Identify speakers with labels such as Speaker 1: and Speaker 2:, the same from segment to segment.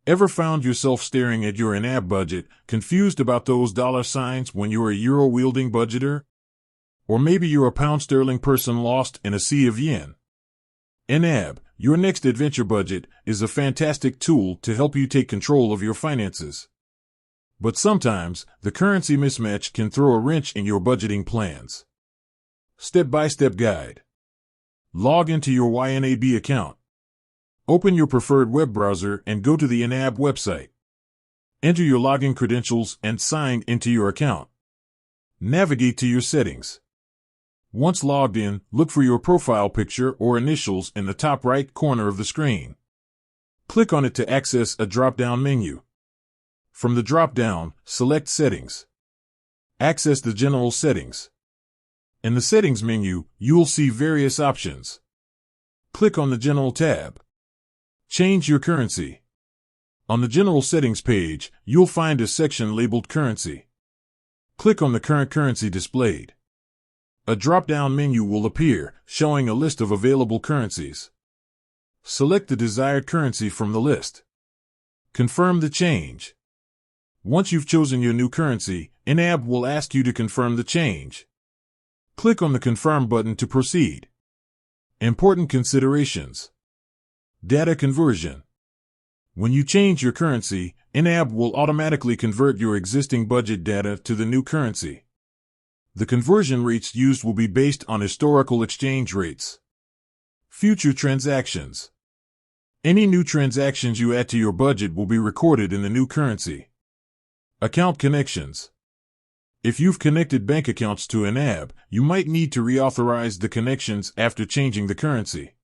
Speaker 1: Ever found yourself staring at your YNAB budget, confused about those dollar signs when you're a euro-wielding budgeter? Or maybe you're a pound sterling person lost in a sea of yen. YNAB, your next adventure budget, is a fantastic tool to help you take control of your finances. But sometimes, the currency mismatch can throw a wrench in your budgeting plans. Step-by-step guide. Log into your YNAB account. Open your preferred web browser and go to the YNAB website. Enter your login credentials and sign into your account. Navigate to your settings. Once logged in, look for your profile picture or initials in the top right corner of the screen. Click on it to access a drop-down menu. From the drop-down, select Settings. Access the General Settings. In the Settings menu, you'll see various options. Click on the General tab. Change your currency. On the General Settings page, you'll find a section labeled Currency. Click on the current currency displayed. A drop-down menu will appear, showing a list of available currencies. Select the desired currency from the list. Confirm the change. Once you've chosen your new currency, YNAB will ask you to confirm the change. Click on the Confirm button to proceed. Important considerations. Data conversion. When you change your currency, YNAB will automatically convert your existing budget data to the new currency. The conversion rates used will be based on historical exchange rates. Future transactions. Any new transactions you add to your budget will be recorded in the new currency. Account connections. If you've connected bank accounts to YNAB, you might need to reauthorize the connections after changing the currency.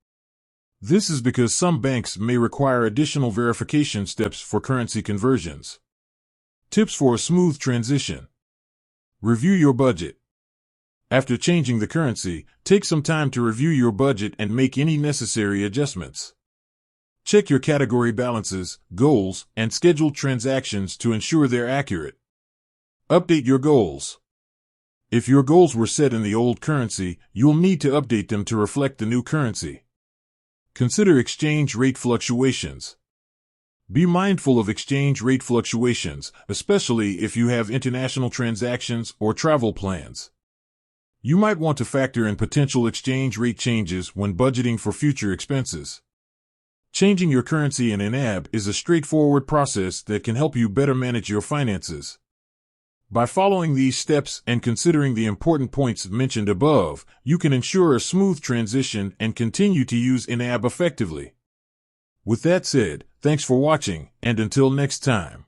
Speaker 1: This is because some banks may require additional verification steps for currency conversions. Tips for a smooth transition. Review your budget. After changing the currency, take some time to review your budget and make any necessary adjustments. Check your category balances, goals, and scheduled transactions to ensure they're accurate. Update your goals. If your goals were set in the old currency, you'll need to update them to reflect the new currency. Consider exchange rate fluctuations. Be mindful of exchange rate fluctuations, especially if you have international transactions or travel plans. You might want to factor in potential exchange rate changes when budgeting for future expenses. Changing your currency in YNAB is a straightforward process that can help you better manage your finances. By following these steps and considering the important points mentioned above, you can ensure a smooth transition and continue to use YNAB effectively. With that said, thanks for watching, and until next time.